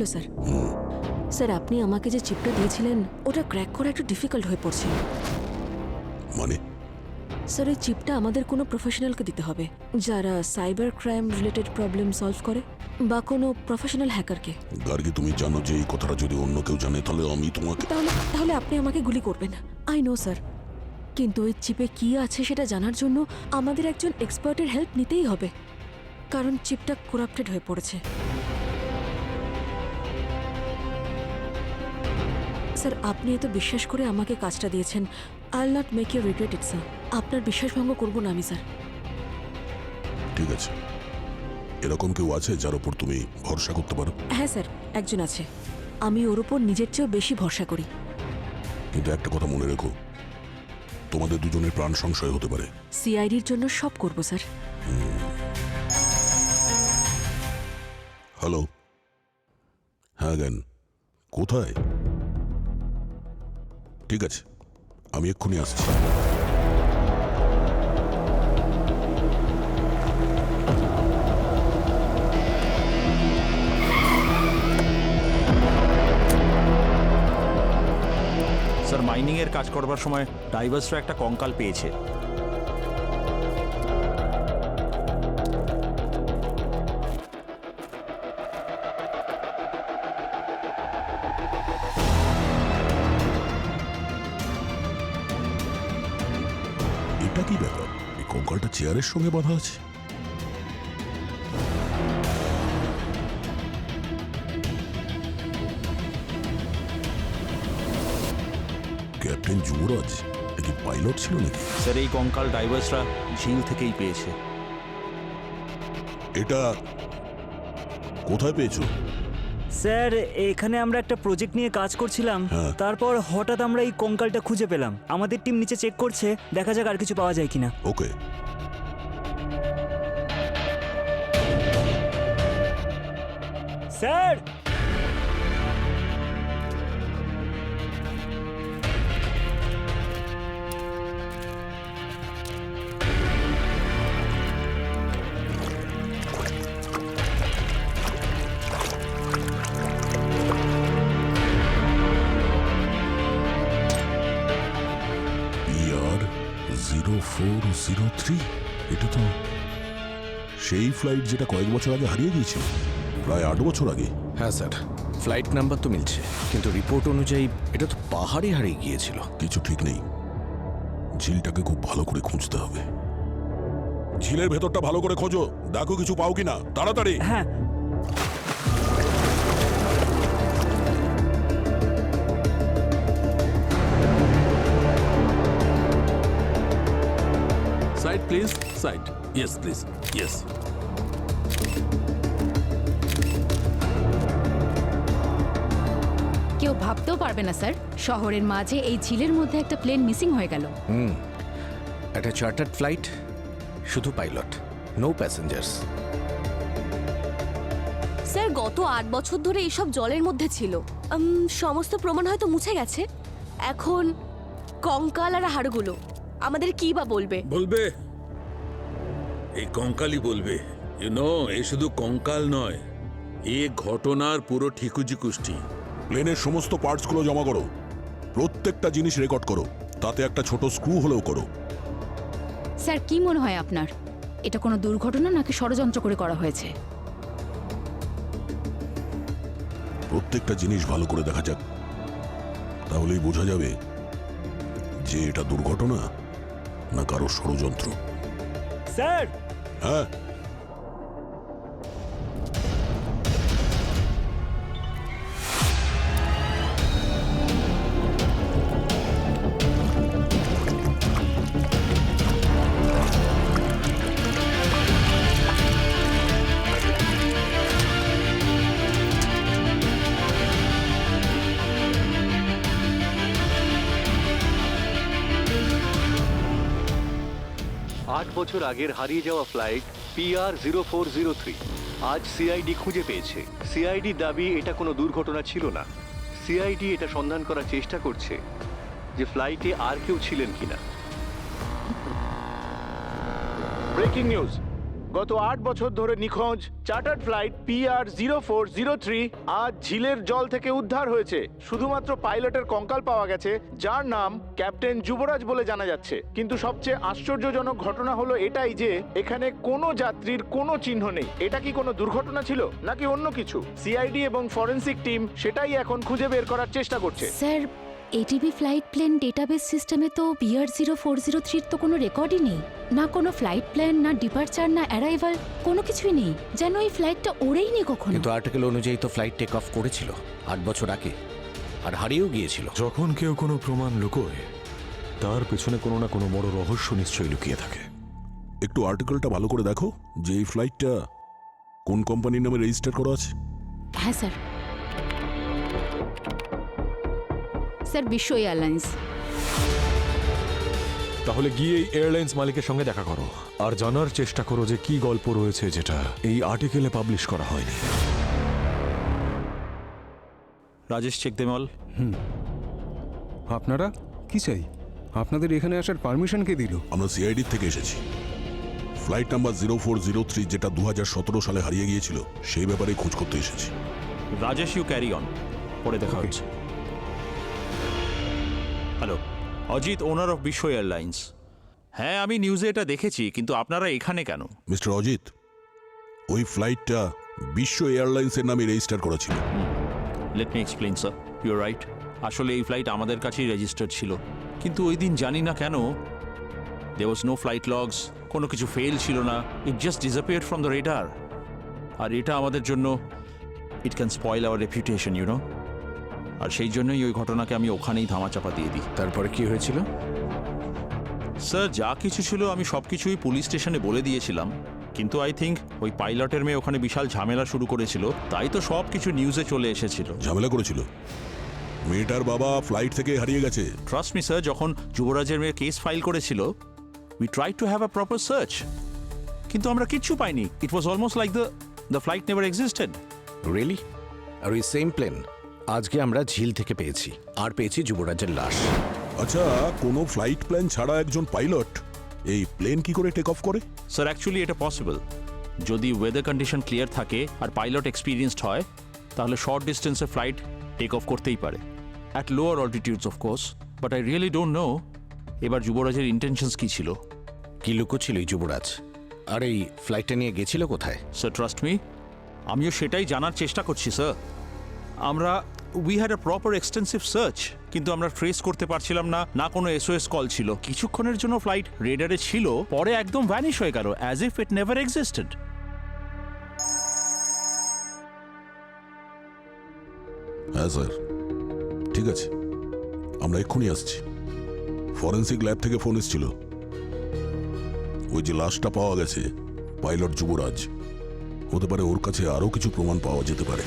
Hello sir. Sir, আপনি আমাকে যে চিপটা দিয়েছিলেন ওটা ক্র্যাক করা একটু ডিফিকাল্ট হয়ে পড়ছে। মানে? স্যার, এই চিপটা আমাদের কোনো প্রফেশনালকে দিতে হবে, যারা cyber crime related problem solve করে, বা কোনো প্রফেশনাল হ্যাকারকে। গার্গী, তুমি জানো যে এই কথাটা যদি অন্য কেউ জানে তাহলে আমি তোমাকে... তাহলে আপনি আমাকে গুলি করবেন। আই নো স্যার, কিন্তু ওই চিপে কি আছে সেটা জানার জন্য আমাদের একজন এক্সপার্টের হেল্প নিতেই হবে, কারণ চিপটা করাপ্টেড হয়ে পড়েছে। স্যার, আপনি এত বিশ্বাস করে আমাকে কাজটা দিয়েছেন। I will not make you regret it sir. আপনার বিশ্বাস ভঙ্গ করব না আমি স্যার। ঠিক আছে, এরকম কেউ আছে যার উপর তুমি ভরসা করতে পারো? হ্যাঁ স্যার, একজন আছে। আমি ওর উপর নিজের চেয়েও বেশি ভরসা করি। কিন্তু একটা কথা মনে রেখো, তোমাদের দুজনের প্রাণ সংশয় হতে পারে। সিআইডির জন্য সব করব স্যার। হ্যালো? হ্যাঁ জ্ঞান, কোথায়? ঠিক আছে, আমি এক্ষুনি আসছি। স্যার, মাইনিং এর কাজ করবার সময় ডাইভার্সরা একটা কঙ্কাল পেয়েছে। এটা কি ব্যাপার? এই কঙ্কালটা চেয়ারের সঙ্গে বাঁধা আছে। ক্যাপ্টেন যুবরাজ এ কি পাইলট ছিল নাকি? স্যার, এই কঙ্কাল ডাইভার্সরা ঝিল থেকেই পেয়েছে। এটা কোথায় পেয়েছো? স্যার, এখানে আমরা একটা প্রজেক্ট নিয়ে কাজ করছিলাম, হ্যাঁ। তারপর হঠাৎ আমরা এই কঙ্কালটা খুঁজে পেলাম। আমাদের টিম নিচে চেক করছে, দেখা যাক আর কিছু পাওয়া যায় কিনা। ওকে। স্যার, PR0403, এটা তো সেই ফ্লাইট যেটা কয়েক বছর আগে হারিয়ে গিয়েছিল, প্রায় 8 বছর আগে। হ্যাঁ স্যার, ফ্লাইট নাম্বার তো মিলছে, কিন্তু রিপোর্ট অনুযায়ী এটা তো পাহাড়ে হারিয়ে গিয়েছিল। কিছু ঠিক নেই, ঝিলটাকে খুব ভালো করে খুঁজতে হবে। ঝিলের ভেতরটা ভালো করে খোঁজো, দেখো কিছু পাও কিনা, তাড়াতাড়ি। হ্যাঁ। Side, please. Side. Yes, please. Yes. কেউ ভাবতেও পারবে না স্যার, শহরের মাঝে এই ঝিলের মধ্যে একটা প্লেন মিসিং হয়ে গেল। একটা চার্টার্ড ফ্লাইট, শুধু পাইলট, নো প্যাসেঞ্জার্স। স্যার, গত 8 বছর ধরে এইসব জলের মধ্যে ছিল। সমস্ত প্রমাণ হয়তো মুছে গেছে। এখন কঙ্কাল আর হাড়গুলো আমাদের কি বা বলবে? বলবে এই কঙ্কালই বলবে। এ শুধু কঙ্কাল নয়, এ ঘটনার পুরো ঠিকুজি কুষ্টি। প্লেনের সমস্ত পার্টসগুলো জমা করো, প্রত্যেকটা জিনিস রেকর্ড করো, তাতে একটা ছোট স্ক্রু হলেও করো। স্যার, কি মনে হয় আপনার, এটা কোনো দুর্ঘটনা নাকি ষড়যন্ত্র করে করা হয়েছে? প্রত্যেকটা জিনিস ভালো করে দেখা যাক, তাহলেই বোঝা যাবে যে এটা দুর্ঘটনা না কারো ষড়যন্ত্র। স্যার, হ্যাঁ, 8 বছর আগের হারিয়ে যাওয়া ফ্লাইট PR0403 আজ সিআইডি খুঁজে পেয়েছে। সিআইডি দাবি এটা কোনো দুর্ঘটনা ছিল না। সিআইডি এটা সন্ধান করার চেষ্টা করছে যে ফ্লাইটে আর কেউ ছিলেন কিনা। ব্রেকিং নিউজ, গত 8 বছর ধরে নিখোঁজ চার্টার্ড ফ্লাইট PR0403 আজ ঝিলের জল থেকে উদ্ধার হয়েছে। শুধুমাত্র পাইলটের কঙ্কাল পাওয়া গেছে, যার নাম ক্যাপ্টেন যুবরাজ বলে জানা যাচ্ছে। কিন্তু সবচেয়ে আশ্চর্যজনক ঘটনা হলো এটাই যে এখানে কোনো যাত্রীর কোনো চিহ্ন নেই। এটা কি কোনো দুর্ঘটনা ছিল নাকি অন্য কিছু? সিআইডি এবং ফরেনসিক টিম সেটাই এখন খুঁজে বের করার চেষ্টা করছে। Sir, ATV flight plan database সিস্টেমে তো PR0403 তো কোনো রেকর্ডই নেই। না কোনো ফ্লাইট প্ল্যান, না ডিপারচার, না অ্যারাইভাল, কোনো কিছুই নেই। যেন এই ফ্লাইটটা ওড়েই নি কখনো। কিন্তু আর্টিকেল অনুযায়ী তো ফ্লাইট টেক অফ করেছিল 8 বছর আগে, আর হারিয়েও গিয়েছিল। যখন কেউ কোনো প্রমাণ লুকোয়, তার পেছনে কোনো না কোনো বড় রহস্য নিশ্চয়ই লুকিয়ে থাকে। একটু আর্টিকেলটা ভালো করে দেখো যে এই ফ্লাইটটা কোন কোম্পানির নামে রেজিস্টার করা আছে। হ্যাঁ স্যার। স্যার, বিশ্ব এয়ারলাইন্স। তাহলে গিয়ে এই এয়ারলাইন্স মালিকের সঙ্গে দেখা করো আর জানার চেষ্টা করো যে কি গল্প রয়েছে যেটা এই আর্টিকেলে পাবলিশ করা হয়নি। রাজেশ চেকদেমল। আপনারা কি চাই? আপনাদের এখানে আসার পারমিশন কে দিল? আমরা সিআইডি থেকে এসেছি। ফ্লাইট নাম্বার 0403 যেটা 2017 সালে হারিয়ে গিয়েছিল সেই ব্যাপারে খোঁজ করতে এসেছি। রাজেশ, ইউ ক্যারি অন, পরে দেখা হচ্ছে। হ্যালো, অজিত, ওনার অফ বিশ্ব এয়ারলাইন্স। হ্যাঁ, আমি নিউজে এটা দেখেছি, কিন্তু আপনারা এখানে কেন? মিস্টার অজিত, ওই ফ্লাইটটা বিশ্ব এয়ারলাইন্সের নামে রেজিস্টার করা ছিল। Let me explain sir, you right. আসলে এই ফ্লাইট আমাদের কাছেই রেজিস্টার্ড ছিল, কিন্তু ওই দিন জানি না কেন there was no flight logs, কোনো কিছু ফেল ছিল না। It just disappeared from the radar. আর এটা আমাদের জন্য it can spoil our reputation, you know. আর সেই জন্যই ওই ঘটনাকে আমি ওখানেই ধামাচাপা দিয়ে দিই। তারপরে কি হয়েছিল? স্যার, যা কিছু ছিল আমি সব কিছুই পুলিশ স্টেশনে বলে দিয়েছিলাম, কিন্তু আই থিঙ্ক ওই পাইলটের মেয়ে ওখানে বিশাল ঝামেলা শুরু করেছিল, তাই তো সব কিছু নিউজে চলে এসেছিল। ঝামেলা করেছিল? মেয়েটার বাবা ফ্লাইট থেকে হারিয়ে গেছে। ট্রাস্ট মি স্যার, যখন যুবরাজের মেয়ে কেস ফাইল করেছিল, we try to have a proper search, কিন্তু আমরা কিচ্ছু পাইনি। It was almost like the flight never existed. Really? আর ওই সেম প্লেন আজকে আমরা ঝিল থেকে পেয়েছি, আর পেয়েছি যুবরাজের লাশ। আচ্ছা, কোনো ফ্লাইট প্ল্যান ছাড়া একজন পাইলট এই প্লেন কি করে টেক অফ করে? স্যার, অ্যাকচুয়ালি এটা পসিবল যদি ওয়েদার কন্ডিশন ক্লিয়ার থাকে আর পাইলট এক্সপিরিয়েন্সড হয়, তাহলে শর্ট ডিস্টেন্সে ফ্লাইট টেক অফ করতেই পারে, at lower altitudes of course. But I really don't know এবার যুবরাজের ইন্টেনশনস কি ছিল। কি লুকোছিল এই যুবরাজ? আর এই ফ্লাইটটা নিয়ে গেছিল কোথায়? স্যার, ট্রাস্ট মি, আমিও সেটাই জানার চেষ্টা করছি স্যার। আমরা we had a proper extensive search, কিন্তু আমরা ট্রেস করতে পারছিলাম না, না কোনো SOS কল ছিল। কিছুক্ষণের জন্য ফ্লাইট রেডারে ছিল, পরে একদম ভ্যানিশ হয়ে গেল, as if it never existed. হ্যাঁ স্যার, ঠিক আছে, আমরা এক্ষুনি আসছি। ফরেন্সিক ল্যাব থেকে ফোন এসেছিল। ওই যে লাশটা পাওয়া গেছে, পাইলট যুবরাজ, হতে পারে ওর কাছে আরও কিছু প্রমাণ পাওয়া যেতে পারে।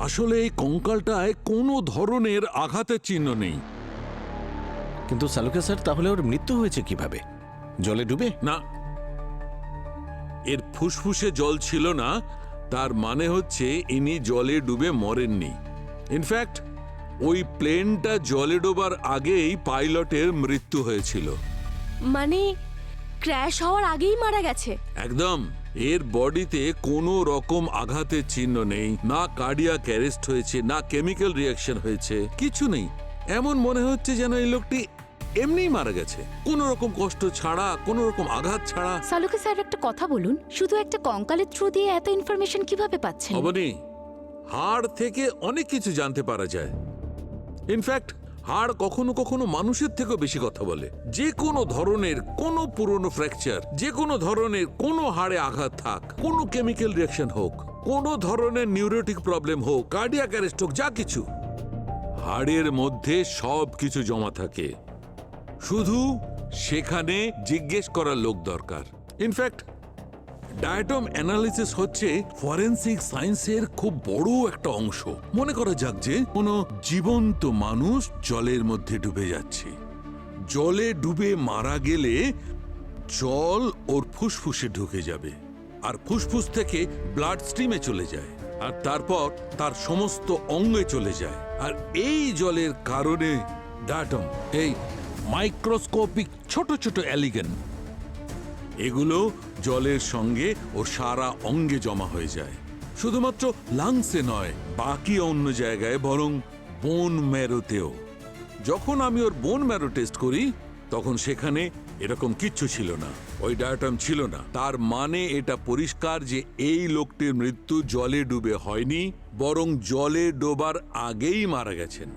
আসলে এই কঙ্কালটায় কোনো ধরনের আঘাতের চিহ্ন নেই। কিন্তু সালুকে স্যার, তাহলে ওর মৃত্যু হয়েছে কিভাবে? জলে ডুবে? না, এর ফুসফুসে জল ছিল না, তার মানে হচ্ছে ইনি জলে ডুবে মরেননি। ইনফ্যাক্ট ওই প্লেনটা জলে ডোবার আগেই পাইলটের মৃত্যু হয়েছিল। মানে ক্র্যাশ হওয়ার আগেই মারা গেছে? একদম। এর বডিতে কোনো রকম আঘাতের চিহ্ন নেই, না কার্ডিয়াক অ্যারেস্ট হয়েছে, না কেমিক্যাল রিয়াকশন হয়েছে, কিছু নেই। এমন মনে হচ্ছে যেন এই লোকটি এমনিই মারা গেছে, কোনো রকম কষ্ট ছাড়া, কোনো রকম আঘাত ছাড়া। সালুকে স্যার, একটা কথা বলুন, শুধু একটা কঙ্কালের থ্রু দিয়ে এত ইনফরমেশন কিভাবে পাচ্ছেন? অবনি, হাড় থেকে অনেক কিছু জানতে পারা যায়। ইনফ্যাক্ট হাড় কখনো কখনো মানুষের থেকেও বেশি কথা বলে। যে কোনো ধরনের কোনো পুরনো ফ্র্যাকচার, যে কোনো ধরনের কোনো হাড়ে আঘাত থাক, কোনো কেমিক্যাল রিয়াকশন হোক, কোনো ধরনের নিউরোটিক প্রবলেম হোক, কার্ডিয়াক অ্যারেস্ট হোক, যা কিছু, হাড়ের মধ্যে সব কিছু জমা থাকে। শুধু সেখানে জিজ্ঞেস করার লোক দরকার। ইনফ্যাক্ট ডায়াটম অ্যানালিসিস হচ্ছে ফরেনসিক সায়েন্সের খুব বড় একটা অংশ। মনে করা যাক যে কোনো জীবন্ত মানুষ জলের মধ্যে ডুবে যাচ্ছে, জলে ডুবে মারা গেলে জল ওর ফুসফুসে ঢুকে যাবে, আর ফুসফুস থেকে ব্লাড স্ট্রিমে চলে যায়। আর তারপর তার সমস্ত অঙ্গে চলে যায়। আর এই জলের কারণে ডাটম, এই মাইক্রোস্কোপিক ছোট ছোট অ্যালিগেন, এগুলো জলের সঙ্গে ওর সারা অঙ্গে জমা হয়ে যায়। শুধুমাত্র লাংসে নয়, বাকি অন্য জায়গায়, বরং বোন ম্যারোতেও। যখন আমি ওর বোন ম্যারো টেস্ট করি তখন সেখানে এরকম কিচ্ছু ছিল না, ওই ডায়াটাম ছিল না। তার মানে এটা পরিষ্কার যে এই লোকটির মৃত্যু জলে ডুবে হয়নি, বরং জলে ডোবার আগেই মারা গেছেন।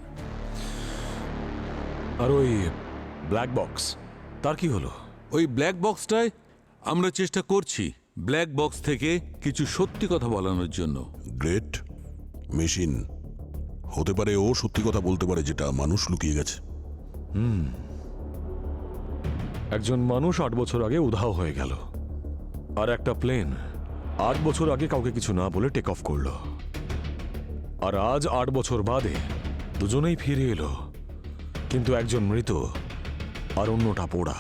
আর ওই ব্ল্যাক বক্স, তার কি হলো? ওই ব্ল্যাক বক্সটায় আমরা চেষ্টা করছি ব্ল্যাক বক্স থেকে কিছু সত্যি কথা বলানোর জন্য। গ্রেট মেশিন হতে পারে, ও সত্যি কথা বলতে পারে যেটা মানুষ লুকিয়ে গেছে। একজন মানুষ 8 বছর আগে উধাও হয়ে গেল, আর একটা প্লেন 8 বছর আগে কাউকে কিছু না বলে টেক অফ করলো, আর আজ 8 বছর বাদে দুজনেই ফিরে এলো, কিন্তু একজন মৃত আর অন্যটা পোড়া।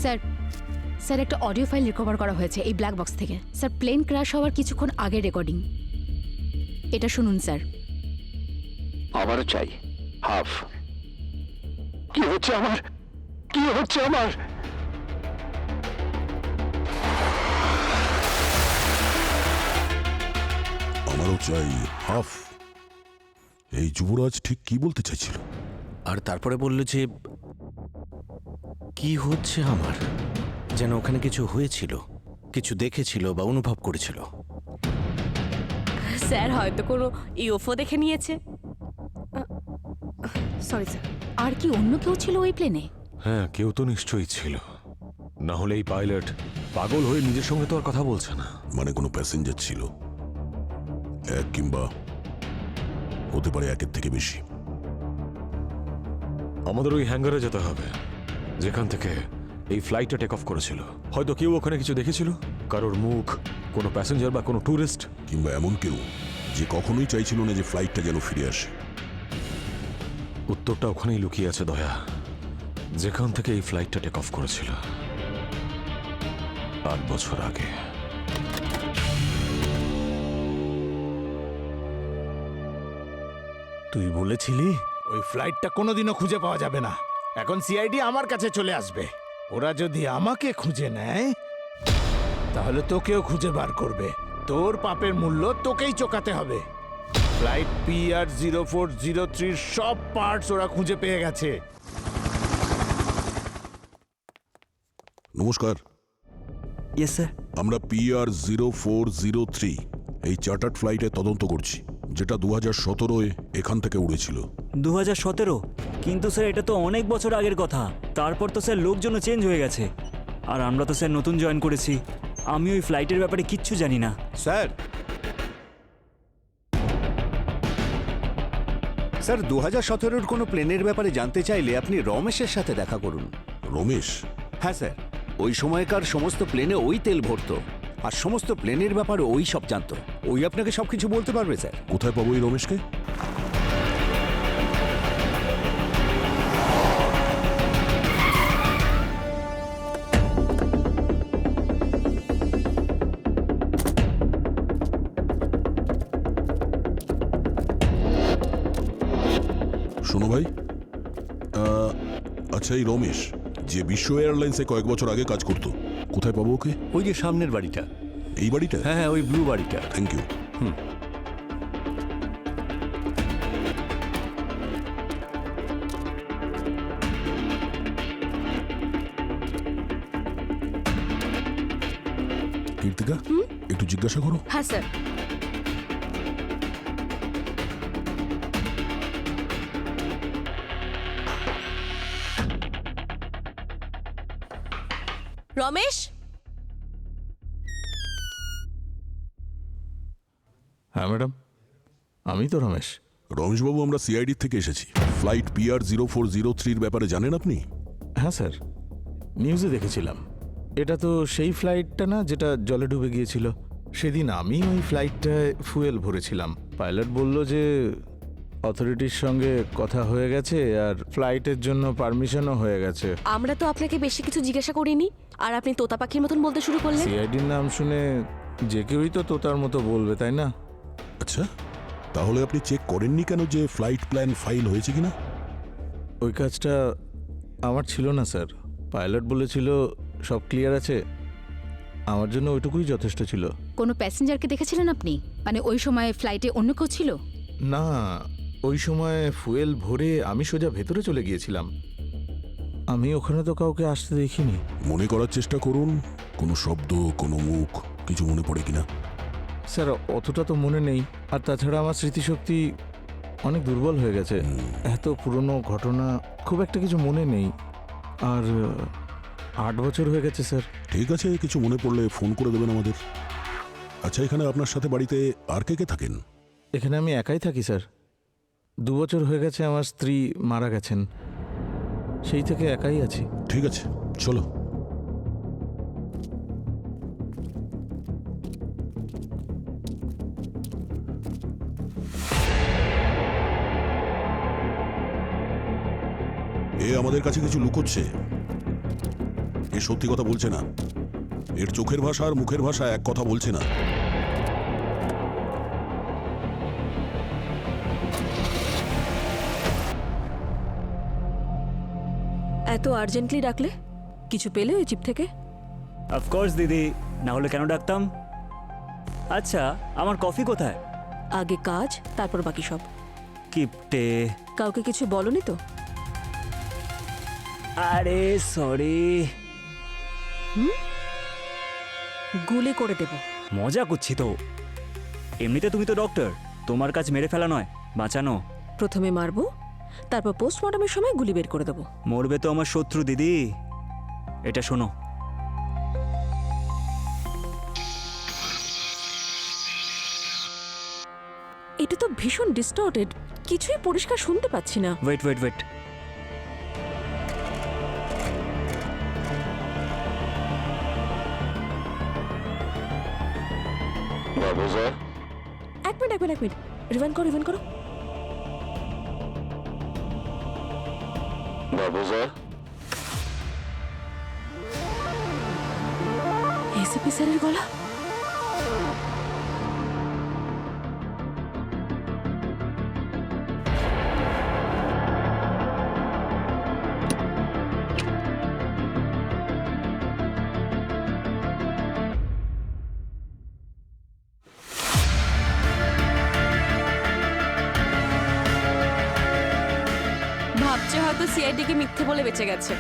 স্যার স্যার একটা অডিও ফাইল রিকভার করা হয়েছে এই ব্ল্যাক বক্স থেকে। স্যার প্লেন ক্র্যাশ হওয়ার কিছুক্ষণ আগে রেকর্ডিং, এটা শুনুন স্যার। আমারও চাই হাফ। কি হচ্ছে আমার, কি হচ্ছে আমার? আমারও চাই হাফ। এই যুবরাজ ঠিক কি বলতে চাইছিল? আর তারপরে বলল যে কি হচ্ছে আমার, যেন ওখানে কিছু হয়েছিল, কিছু দেখেছিল বা অনুভব করেছিল। স্যার হয়তো কোনো ইউএফও দেখে নিয়েছে। Sorry sir. আর কি অন্য কেউ ছিল ওই প্লেনে? হ্যাঁ, কেউ তো নিশ্চয়ই ছিল, না হলে এই পাইলট পাগল হয়ে নিজের সঙ্গে তো আর কথা বলছে না। মানে কোনো প্যাসেঞ্জার ছিল, এক কিংবা হতে পারে একের থেকে বেশি। আমাদের ওই হ্যাঙ্গারে যেতে হবে যেখান থেকে এই ফ্লাইটটা টেক অফ করেছিল। হয়তো কেউ ওখানে কিছু দেখেছিল, কারোর মুখ, কোনো প্যাসেঞ্জার বা কোনো ট্যুরিস্ট, কিংবা এমন কেউ যে কখনোই চাইছিল না যে ফ্লাইটটা যেন ফিরে আসে। উত্তরটা ওখানেই লুকিয়ে আছে দয়া, যেখান থেকে এই ফ্লাইটটা টেক অফ করেছিল 8 বছর আগে। তুই বলেছিলি ওই ফ্লাইটটা কোনোদিনও খুঁজে পাওয়া যাবে না। এখন সিআইডি আমার কাছে চলে আসবে। ওরা যদি আমাকে খুঁজে নেয় তাহলে তোকেও খুঁজে বার করবে। তোর পাপের মূল্য তোকেই চোকাতে হবে। ফ্লাইট PR0403 সব পার্টস ওরা খুঁজে পেয়ে গেছে। নমস্কার। Yes sir. আমরা PR0403 এই চার্টার্ড ফ্লাইটের তদন্ত করছি, যেটা 2017-এ এখান থেকে উড়েছিল। 2017? কিন্তু স্যার এটা তো অনেক বছর আগের কথা। তারপর তো স্যার লোকজনও চেঞ্জ হয়ে গেছে, আর আমরা তো স্যার নতুন জয়েন করেছি। আমি ওই ফ্লাইটের ব্যাপারে কিচ্ছু জানি না। স্যার 2017-এর কোনো প্লেনের ব্যাপারে জানতে চাইলে আপনি রমেশের সাথে দেখা করুন। রমেশ? হ্যাঁ স্যার, ওই সময়কার সমস্ত প্লেনে ওই তেল ভরতো, আর সমস্ত প্লেনের ব্যাপারে ওই সব জানতো। ওই আপনাকে সবকিছু বলতে পারবে স্যার। কোথায় পাবো এই রমেশকে? শোনো ভাই, আচ্ছা এই রমেশ যে বিশ্ব এয়ারলাইন্সে কয়েক বছর আগে কাজ করতো, কোথায় পাবো ওকে? ওই যে সামনের বাড়িটা। এই বাড়িটা? হ্যাঁ, ওই ব্লু বাড়িটা। Thank you. কীর্তিকা, একটু জিজ্ঞাসা করো। হ্যাঁ স্যার। রমেশ? হ্যাঁ ম্যাডাম, আমি তো রমেশ। রমেশবাবু, আমরা সিআইডি থেকে এসেছি। ফ্লাইট PR0403-র ব্যাপারে জানেন আপনি? হ্যাঁ স্যার, নিউজে দেখেছিলাম। এটা তো সেই ফ্লাইটটা না যেটা জলে ডুবে গিয়েছিল? সেদিন আমি ওই ফ্লাইটটায় ফুয়েল ভরেছিলাম। পাইলট বলল যে অথরিটির সঙ্গে কথা হয়ে গেছে আর ফ্লাইটের জন্য পারমিশনও হয়ে গেছে। আমরা তো আপনাকে বেশি কিছু জিজ্ঞাসা করিনি, আর আপনি তোতা পাখির মতন বলতে শুরু করলেন। সিআইডির নাম শুনে যে কেউই তো তোতার মতো বলবে, তাই না? আচ্ছা, তাহলে আপনি চেক করেননি কেন যে ফ্লাইট প্ল্যান ফাইল হয়েছে কিনা? ওই কাজটা আমার ছিল না স্যার। পাইলট বলেছিল সব ক্লিয়ার আছে, আমার জন্য ওইটুকুই যথেষ্ট ছিল। কোনো প্যাসেঞ্জারকে দেখেছিলেন আপনি? মানে ওই সময় ফ্লাইটে অন্য কেউ ছিল? না, ওই সময় ফুয়েল ভরে আমি সোজা ভেতরে চলে গিয়েছিলাম। আমি ওখানে তো কাউকে আসতে দেখিনি। মনে করার চেষ্টা করুন, কোনো শব্দ, কোনো মুখ কিছু মনে পড়ে কিনা। স্যার, অতটা তো মনে নেই। আর তাছাড়া আমার স্মৃতিশক্তি অনেক দুর্বল হয়ে গেছে। এত পুরনো ঘটনা খুব একটা কিছু মনে নেই। আর 8 বছর হয়ে গেছে স্যার। ঠিক আছে, কিছু মনে পড়লে ফোন করে দেবেন আমাদের। আচ্ছা, এখানে আপনার সাথে বাড়িতে আর কে কে থাকেন? এখানে আমি একাই থাকি স্যার। 2 বছর হয়ে গেছে আমার স্ত্রী মারা গেছেন, সেই থেকে একাই আছি। ঠিক আছে, চলো। এ আমাদের কাছে কিছু লুকোচ্ছে। এ সত্যি কথা বলছে না। এর চোখের ভাষা আর মুখের ভাষা এক কথা বলছে না। এত আর্জেন্টলি ডাকলে? কিছু পেলে ওই চিপ থেকে? অফকোর্স দিদি, না হলে কেন ডাকতাম? আচ্ছা, আমার কফি কোথায়? আগে কাজ, তারপর বাকি সব। কিপটে। কাউকে কিছু বলনি তো? আরে সরি। গুলি করে দেব। মজা করছি তো। এমনিতে তুমি তো ডক্টর, তোমার কাজ মেরে ফেলা নয়, বাঁচানো। প্রথমে মারবো, তারপর পোস্টমর্টমের সময় গুলি বের করে দেবো। মরবে তো আমার শত্রু দিদি। এটা শোনো। এটা তো ভীষণ ডিস্টর্টেড, কিছুই পরিষ্কার শুনতে পাচ্ছি না। Wait wait wait. এক মিনিট, রিভাইন্ড করো। এসিপি স্যারের গলা। ভাবছে হয়তো সিআইডি কে মিথ্যে বলে বেঁচে গেছে।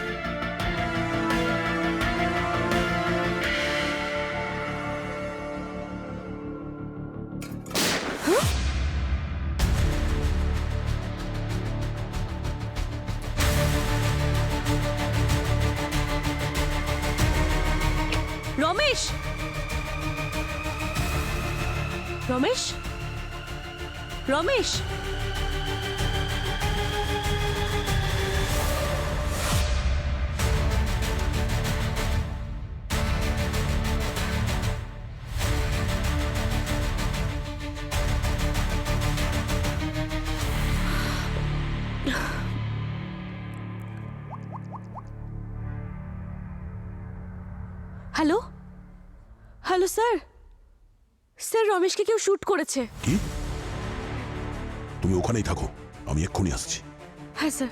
Ramesh, Ramesh, Ramesh, hello hello sir, sir রমেশকে কেউ শুট করেছে। কি? তুমি ওখানেই থাকো, আমি এক্ষুনি আসছি। হ্যাঁ স্যার।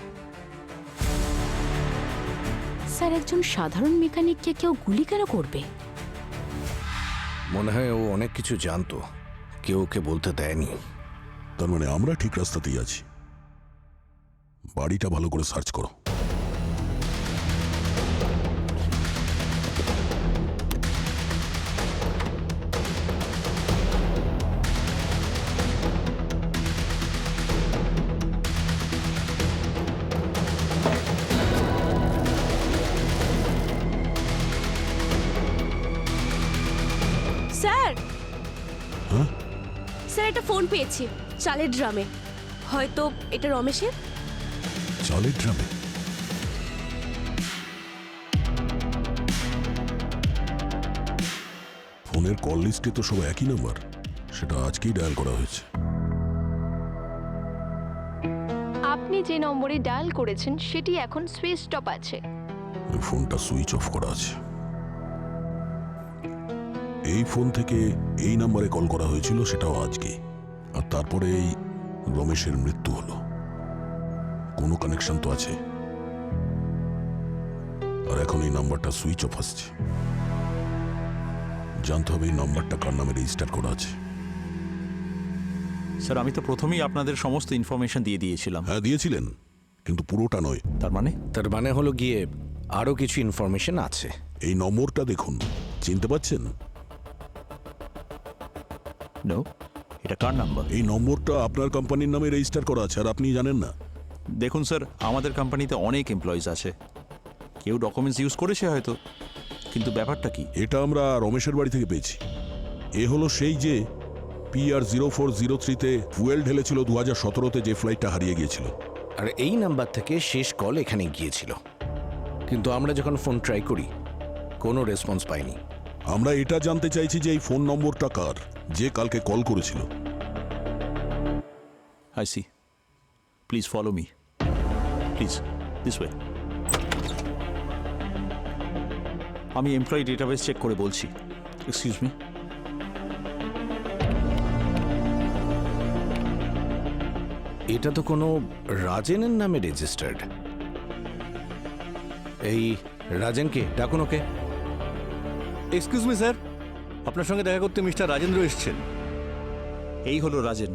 স্যার, একজন সাধারণ মেকানিককে কেউ গুলি কেন করবে? মনে হয় ও অনেক কিছু জানতো, কেউ ওকে বলতে দেয়নি। তার মানে আমরা ঠিক রাস্তাতেই আছি। বাড়িটা ভালো করে সার্চ করো। স্যার, স্যার একটা ফোন পেয়েছি চালের ড্রামে। হয়তো এটা রমেশের। চালের ড্রামে? ফোনের কল লিস্টে তো সব একই নাম্বার, সেটা আজকেই ডায়াল করা হয়েছে। আপনি যে নম্বরে ডায়াল করেছেন সেটি এখন সুইচ অফ আছে। ওই ফোনটা সুইচ অফ করা আছে। এই ফোন থেকে এই নাম্বারে কল করা হয়েছিল, সেটাও আজকে। আর তারপরে এই রমেশের মৃত্যু হলো। কোনো কানেকশন তো আছে। আর এখন এই নাম্বারটা সুইচ অফ আসছে। জানতে হবে এই নাম্বারটা কার নামে রেজিস্টার করা আছে। স্যার আমি তো প্রথমেই আপনাদের সমস্ত ইনফরমেশন দিয়ে দিয়েছিলাম। হ্যাঁ দিয়েছিলেন, কিন্তু পুরোটা নয়। তার মানে হলো গিয়ে আরো কিছু ইনফরমেশন আছে। এই নম্বরটা দেখুন, চিনতে পাচ্ছেন? নো, এটা কার নাম্বার? এই নম্বরটা আপনার কোম্পানির নামে রেজিস্টার করা আছে, আর আপনি জানেন না? দেখুন স্যার, আমাদের কোম্পানিতে অনেক এমপ্লয়িজ আছে, কেউ ডকুমেন্টস ইউজ করেছে হয়তো, কিন্তু ব্যাপারটা কি? এটা আমরা রমেশের বাড়ি থেকে পেয়েছি। এ হলো সেই যে PR0403-তে ফুয়েল ঢেলেছিল 2017-তে, যে ফ্লাইটটা হারিয়ে গিয়েছিল। আর এই নাম্বার থেকে শেষ কল এখানে গিয়েছিল, কিন্তু আমরা যখন ফোন ট্রাই করি কোনো রেসপন্স পাইনি। আমরা এটা জানতে চাইছি যে এই ফোন নম্বরটা কার, যে কালকে কল করেছিল। I see, please follow me, please this way. আমি এমপ্লয়ি ডেটাবেস চেক করে বলছি। Excuse me. এটা তো কোনো রাজেনের নামে রেজিস্টার্ড। এই রাজেনকে ডাকুন ওকে। এক্সকিউজ মি স্যার, আপনার সঙ্গে দেখা করতে মিস্টার রাজেন্দ্র এসেছেন। এই হলো রাজেন।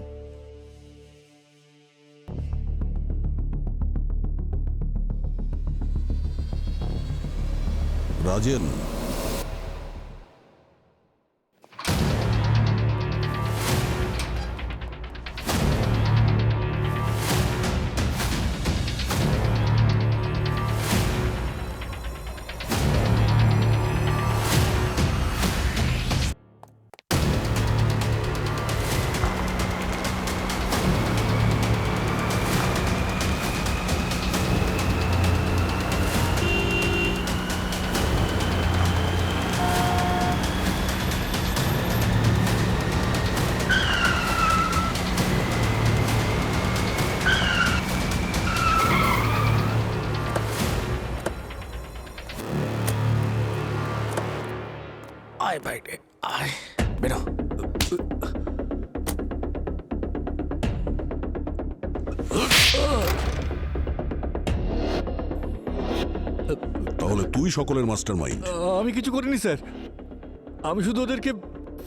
রাজেন, আয় বাইরে আয়, বেরো। তাহলে তুই সকলের মাস্টার মাইন্ড? আমি কিছু করিনি স্যার, আমি শুধু ওদেরকে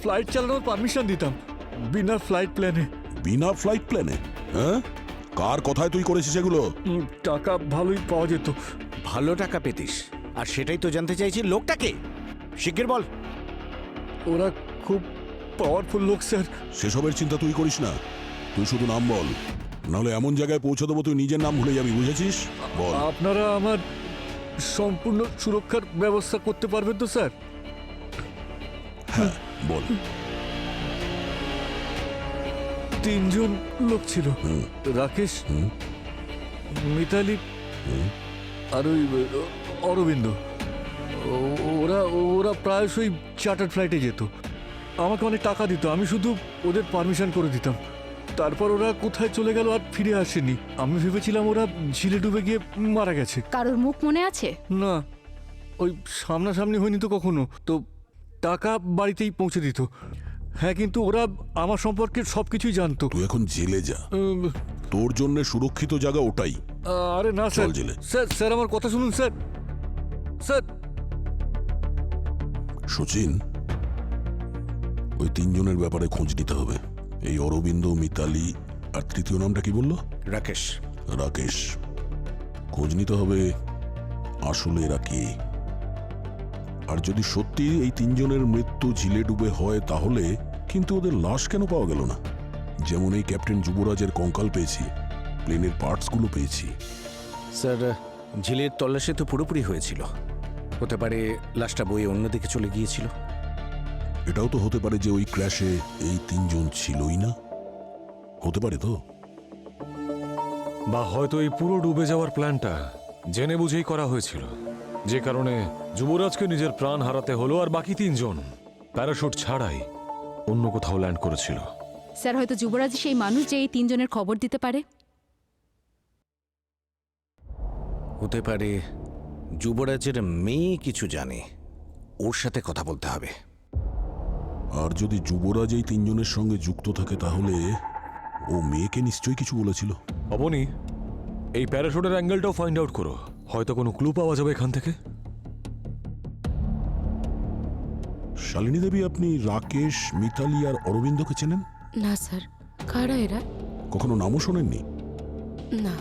ফ্লাইট চালানোর পারমিশন দিতাম, বিনা ফ্লাইট প্ল্যানে। বিনা ফ্লাইট প্ল্যানে? হ্যাঁ, কার কথায় তুই করেছিস এগুলো? টাকা ভালোই পাওয়া যেত। ভালো টাকা পেতিস, আর সেটাই তো জানতে চাইছি, লোকটাকে শিগগির বল। ওরা খুব পাওয়ারফুল লোক স্যার। সেসবের চিন্তা তুই করিস না, তুই শুধু নাম বল, নাহলে এমন জায়গায় পৌঁছে দেবো তুই নিজের নাম ভুলে যাবি, বুঝেছিস? বল। আপনারা আমার সম্পূর্ণ সুরক্ষার ব্যবস্থা করতে পারবেন তো স্যার? হ্যাঁ বল। 3 জন লোক ছিল, রাকেশ, মিতালি আর ওই অরবিন্দ। ওরা ওরা প্রায়শই চার্টার্ড ফ্লাইটে যেত, আমাকে অনেক টাকা দিত, আমি শুধু ওদের পারমিশন করে দিতাম। তারপর ওরা কোথায় চলে গেল আর ফিরে আসেনি। আমি ভেবেছিলাম ওরা ঝিলে ডুবে গিয়ে মারা গেছে। কারোর মুখ মনে আছে? না, ওই সামনাসামনি হয়নি তো কখনো। তো টাকা বাড়িতেই পৌঁছে দিত। হ্যাঁ, কিন্তু ওরা আমার সম্পর্কে সবকিছুই জানতো। তুই এখন জেলে যা, তোর জন্য সুরক্ষিত জায়গা ওটাই। আরে না স্যার, জেলে। স্যার স্যার আমার কথা শুনুন স্যার। স্যার। সচিন, ওই 3 জনের ব্যাপারে খোঁজ নিতে হবে। এই অরবিন্দ, মিতালি আর তৃতীয় নামটা কি বললো? রাকেশ। রাকেশ, খোঁজ নিতে হবে আসলে এরা কে। আর যদি সত্যি এই 3 জনের মৃত্যু ঝিলে ডুবে হয়, তাহলে কিন্তু ওদের লাশ কেন পাওয়া গেল না? যেমন এই ক্যাপ্টেন যুবরাজের কঙ্কাল পেয়েছি, প্লেনের পার্টসগুলো পেয়েছি। স্যার, ঝিলের তল্লাশি তো পুরোপুরি হয়েছিল, হতে পারে লাশটা বয়ে অন্যদিকে চলে গিয়েছিল। এটাও তো হতে পারে যে ওই ক্র্যাশে এই 3 জন ছিলই না। হতে পারে তো। বা হয়তো এই পুরো ডুবে যাওয়ার প্ল্যানটা জেনে বুঝেই করা হয়েছিল, যে কারণে যুবরাজকে নিজের প্রাণ হারাতে হলো আর বাকি 3 জন প্যারাশুট ছাড়াই অন্য কোথাও ল্যান্ড করেছিল। স্যার হয়তো যুবরাজ সেই মানুষ যে এই 3 জনের খবর দিতে পারে। হতে পারে যুবরাজের মেয়ে কিছু জানে, ওর সাথে কথা বলতে হবে। আর যদি যুবরাজ এই 3 জনের সঙ্গে যুক্ত থাকে তাহলে ও মেয়েকে নিশ্চয়ই কিছু বলেছিল। অবনি, এই প্যারাশুটের অ্যাঙ্গেলটাও ফাইন্ড আউট করো, হয়তো কোনো ক্লু পাওয়া যাবে এখান থেকে। শালিনী দেবী, আপনি রাকেশ, মিতালি আর অরবিন্দকে চেনেন? না স্যার, কারা এরা? কখনো নামও শোনেননি? না।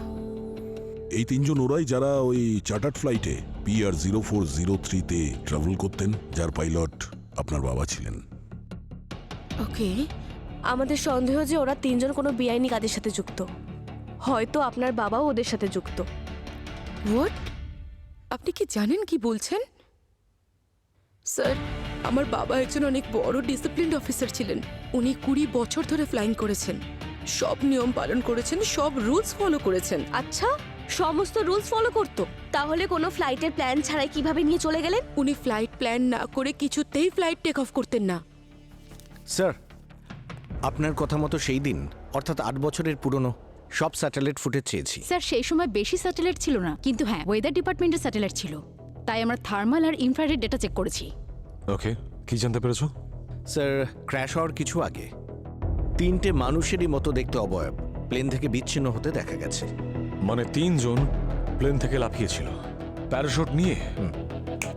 এই 3 জন ওরাই যারা ওই চার্টার্ড ফ্লাইটে PR0403-তে ট্রাভেল করতেন, যার পাইলট আপনার বাবা ছিলেন। ওকে। আমাদের সন্দেহ যে ওরা 3 জন কোনো বেআইনি কাজের সাথে যুক্ত। হয়তো আপনার বাবাও ওদের সাথে যুক্ত। হোয়াট? আপনি কি জানেন কি বলছেন? স্যার, আমার বাবা একজন অনেক বড় ডিসিপ্লিনড অফিসার ছিলেন। উনি 20 বছর ধরে ফ্লাইং করেছেন, সব নিয়ম পালন করেছেন, সব রুলস ফলো করেছেন। আচ্ছা, সমস্ত রুলস ফলো করতো? তাহলে কোনো ফ্লাইটের প্ল্যান ছাড়াই কিভাবে নিয়ে চলে গেলেন? উনি ফ্লাইট প্ল্যান না করে কিছুতেই ফ্লাইট টেক অফ করতেন না। স্যার, আপনার কথা মতো সেই দিন, অর্থাৎ 8 বছরের পুরনো সব স্যাটেলাইট ফুটেজ চেয়েছি। স্যার সেই সময় বেশি স্যাটেলাইট ছিল না, কিন্তু হ্যাঁ ওয়েদার ডিপার্টমেন্টের স্যাটেলাইট ছিল, তাই আমরা থার্মাল আর ইনফ্রারেড ডেটা চেক করেছি। ওকে, কি জানতে পেরেছো? স্যার, ক্র্যাশ হওয়ার কিছু আগে 3টে মানুষেরই মতো দেখতে অবয়ব প্লেন থেকে বিচ্ছিন্ন হতে দেখা গেছে। মানে 3 জন প্লেন থেকে লাফিয়েছিল প্যারাশুট নিয়ে?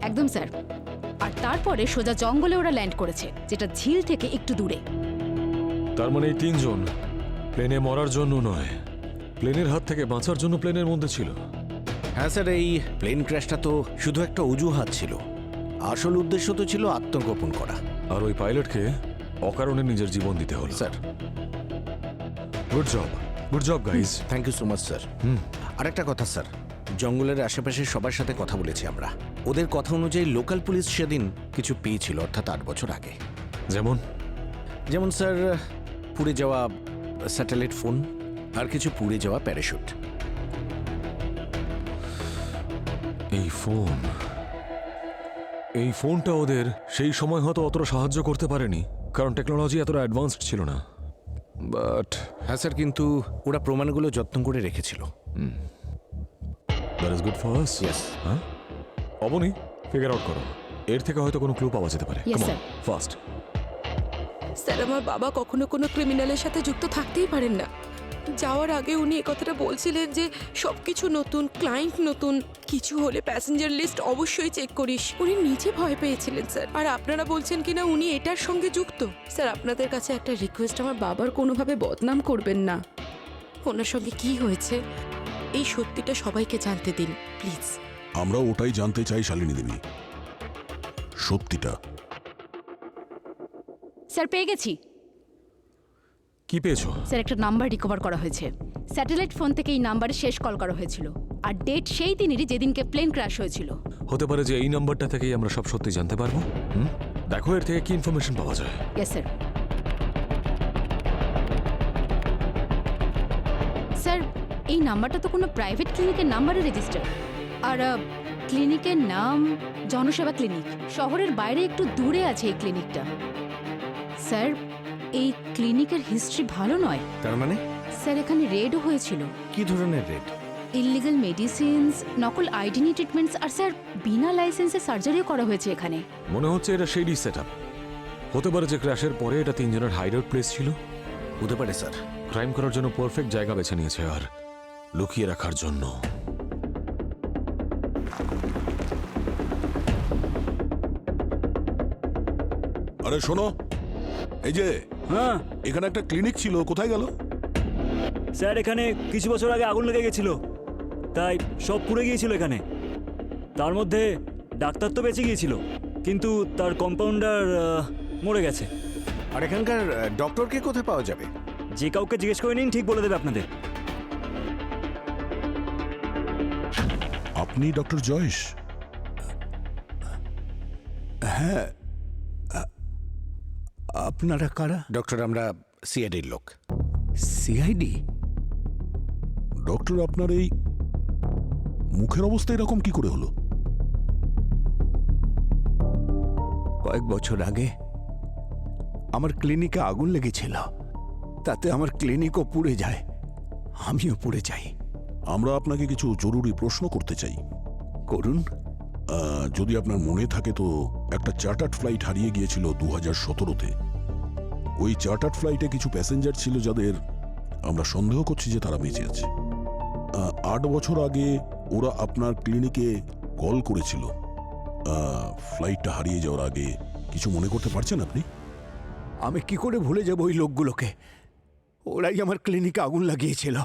একদম স্যার। আর তারপরে সোজা জঙ্গলে ওরা ল্যান্ড করেছে, যেটা ঝিল থেকে একটু দূরে। তার মানে এই 3 জন প্লেনে মরার জন্য নয়, প্লেনের হাত থেকে বাঁচার জন্য প্লেনের মধ্যে ছিল। হ্যাঁ স্যার, এই প্লেন ক্র্যাশটা তো শুধু একটা অজুহাত ছিল, আসল উদ্দেশ্য তো ছিল আত্মগোপন করা। আর ওই পাইলটকে অকারণে নিজের জীবন দিতে হলো। Sir, good job guys. Thank you so much sir. আরেকটা কথা স্যার, জঙ্গলের আশেপাশে সবার সাথে কথা বলেছি আমরা। ওদের কথা অনুযায়ী লোকাল পুলিশ সেদিন কিছু পেয়েছিল, অর্থাৎ 8 বছর আগে। যেমন স্যার, পুড়ে যাওয়া স্যাটেলাইট ফোন আর কিছু পুড়ে যাওয়া প্যারাশুট। এই ফোনটা ওদের সেই সময় হয়তো অতটা সাহায্য করতে পারেনি, কারণ টেকনোলজি এতটা অ্যাডভান্সড ছিল না। বাট হ্যাঁ স্যার, কিন্তু ওরা প্রমাণগুলো যত্ন করে রেখেছিল। That is good for us. Yes. হ্যাঁ, অবনি, ফিগার আউট করো, এর থেকে হয়তো কোনো ক্লু পাওয়া যেতে পারে। Yes, come on, sir. Fast. Sir, আমার বাবা কখনো কোনো ক্রিমিনালের সাথে যুক্ত থাকতেই পারেন না। যাওয়ার আগে উনি এই কথাটা বলছিলেন যে সবকিছু নতুন, ক্লায়েন্ট নতুন, কিছু হলে প্যাসেঞ্জার লিস্ট অবশ্যই চেক করিস। উনি নিজে ভয় পেয়েছিলেন স্যার, আর আপনারা বলছেন কিনা উনি এটার সঙ্গে যুক্ত। স্যার, আপনাদের কাছে একটা রিকোয়েস্ট, আমার বাবার কোনোভাবে বদনাম করবেন না। ওনার সঙ্গে কি হয়েছে এই সত্যিটা সবাইকে জানতে দিন প্লিজ। আমরা ওটাই জানতে চাই শালিনী দেবী, সত্যিটা। স্যার পেয়ে গেছি। কি পেয়েছো? স্যার একটা নাম্বার রিকভার করা হয়েছে। স্যাটেলাইট ফোন থেকে এই নাম্বারে শেষ কল করা হয়েছিল, আর ডেট সেই দিনেরই যেদিনকে প্লেন ক্র্যাশ হয়েছিল। হতে পারে যে এই নাম্বারটা থেকেই আমরা সব সত্যি জানতে পারবো। দেখো এর থেকে কি ইনফরমেশন পাওয়া যায়। Yes sir. স্যার, এই নাম্বারটা তো কোনো প্রাইভেট ক্লিনিকের নাম্বারে রেজিস্টার, আর ক্লিনিকের নাম জনসেবা ক্লিনিক। শহরের বাইরে একটু দূরে আছে এই ক্লিনিকটা। স্যার, এই ক্লিনিকের হিস্ট্রি ভালো নয়। তার মানে? স্যার, এখানে রেডও হয়েছিল। কি ধরনের রেড? ইললিগাল মেডিসিনস, নকল আইডেন্টি ট্রিটমেন্টস, আর স্যার বিনা লাইসেন্সে সার্জারিও করা হয়েছে এখানে। মনে হচ্ছে এটা শেডি সেটআপ। হতে পারে যে ক্র্যাশের পরে এটা 3 জনের হাইড আউট প্লেস ছিল। হতে পারে স্যার। ক্রাইম করার জন্য পারফেক্ট জায়গা বেছে নিয়েছে, আর লুকিয়ে রাখার জন্য। আরে শোনো, এই যে হ্যাঁ এখানে একটা ক্লিনিক ছিল, কোথায় গেল? স্যার, এখানে কিছু বছর আগে আগুন লেগে গেছিল, তাই সব পুড়ে গিয়েছিল এখানে। তার মধ্যে ডাক্তার তো বেঁচে গিয়েছিল, কিন্তু তার কম্পাউন্ডার মরে গেছে। আর এখানকার ডক্টরকে কোথায় পাওয়া যাবে? যে কাউকে জিজ্ঞেস করে নিন, ঠিক বলে দেবে আপনাদের। আপনি ডক্টর জয়েশ? হ্যাঁ। আপনারা কারা? ডক্টর, আমরা সিআইডির লোক। সিআইডি? ডক্টর, আপনার এই মুখের অবস্থা এরকম কি করে হলো? কয়েক বছর আগে আমার ক্লিনিকে আগুন লেগেছিল, তাতে আমার ক্লিনিকও পুড়ে যায়, আমিও পুড়ে যাই। আমরা আপনাকে কিছু জরুরি প্রশ্ন করতে চাই। করুন। যদি আপনার মনে থাকে তো একটা চার্টার্ড ফ্লাইট হারিয়ে গিয়েছিল 2017-তে। ওই চার্টার্ড ফ্লাইটে কিছু প্যাসেঞ্জার ছিল যাদের আমরা সন্দেহ করছি যে তারা বেঁচে আছে। 8 বছর আগে ওরা আপনার ক্লিনিকে কল করেছিল। ফ্লাইটটা হারিয়ে যাওয়ার আগে কিছু মনে করতে পারছেন আপনি? আমি কি করে ভুলে যাব ওই লোকগুলোকে? ওরাই আমার ক্লিনিকে আগুন লাগিয়েছিল,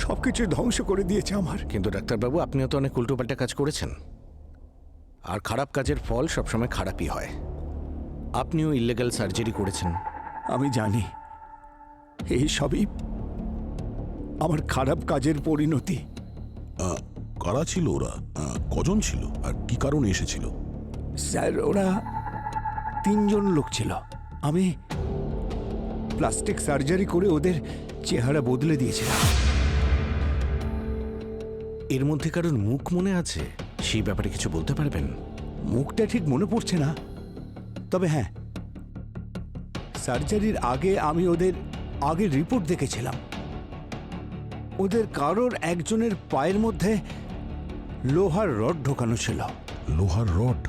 সবকিছু ধ্বংস করে দিয়েছে আমার। কিন্তু ডাক্তারবাবু, আপনিও তো অনেক উল্টোপাল্টা কাজ করেছেন, আর খারাপ কাজের ফল সবসময় খারাপই হয়। আপনিও ইল্লিগাল সার্জারি করেছেন, আমি জানি। এই সবই আমার খারাপ কাজের পরিণতি। কারা ছিল ওরা? কজন ছিল আর কি কারণে এসেছিল? স্যার, ওরা 3 জন লোক ছিল। আমি প্লাস্টিক সার্জারি করে ওদের চেহারা বদলে দিয়েছিলাম। এর মধ্যে কারোর মুখ মনে আছে? সেই ব্যাপারে কিছু বলতে পারবেন? মুখটা ঠিক মনে পড়ছে না, তবে হ্যাঁ, সার্জারির আগে আমি ওদের আগের রিপোর্ট দেখেছিলাম। ওদের কারোর একজনের পায়ের মধ্যে লোহার রড ঢোকানো ছিল। লোহার রড?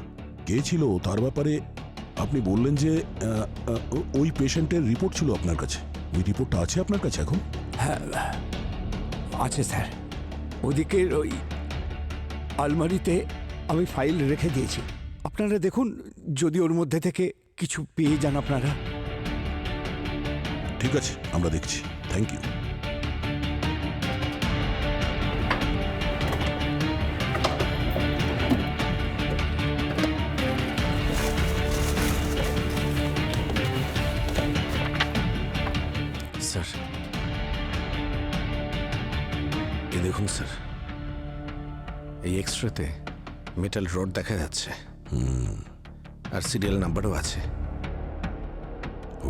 কে ছিল তার ব্যাপারে আপনি বললেন যে ওই পেশেন্টের রিপোর্ট ছিল আপনার কাছে। ওই রিপোর্টটা আছে আপনার কাছে এখন? হ্যাঁ আছে স্যার, ওদিকের ওই আলমারিতে আমি ফাইল রেখে দিয়েছি। আপনারা দেখুন, যদি ওর মধ্যে থেকে কিছু পেয়ে যান আপনারা। ঠিক আছে, আমরা দেখছি। Thank you. স্যার, এই দেখুন স্যার, এই এক্সট্রাতে মেটাল রড দেখা যাচ্ছে, আর সিরিয়াল নাম্বারও আছে।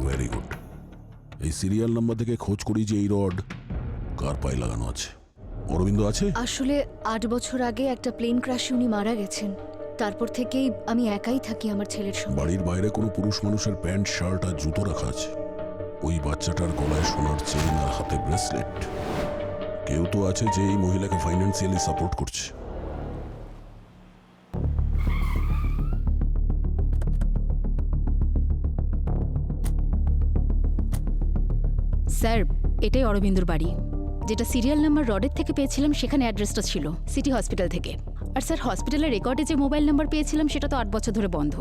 Very good. এই সিরিয়াল নাম্বার থেকে খোঁজ করি যে এই রড কার পায়ে লাগানো আছে। অরবিন্দ আছে? আসলে 8 বছর আগে একটা প্লেন ক্র্যাশে উনি মারা গেছেন। তারপর থেকেই আমি একাই থাকি আমার ছেলের সঙ্গে। বাড়ির বাইরে কোনো পুরুষ মানুষের প্যান্ট, শার্ট আর জুতো রাখা আছে। ওই বাচ্চাটার গলায় সোনার চেইন আর হাতে ব্রেসলেট। কেউ তো আছে যে এই মহিলাকে ফাইন্যান্সিয়ালি সাপোর্ট করছে। স্যার, এটাই অরবিন্দুর বাড়ি। যেটা সিরিয়াল নাম্বার রডের থেকে পেয়েছিলাম সেখানে অ্যাড্রেসটা ছিল সিটি হসপিটাল থেকে। আর স্যার, হসপিটালের রেকর্ডে যে মোবাইল নাম্বার পেয়েছিলাম সেটা তো 8 বছর ধরে বন্ধ।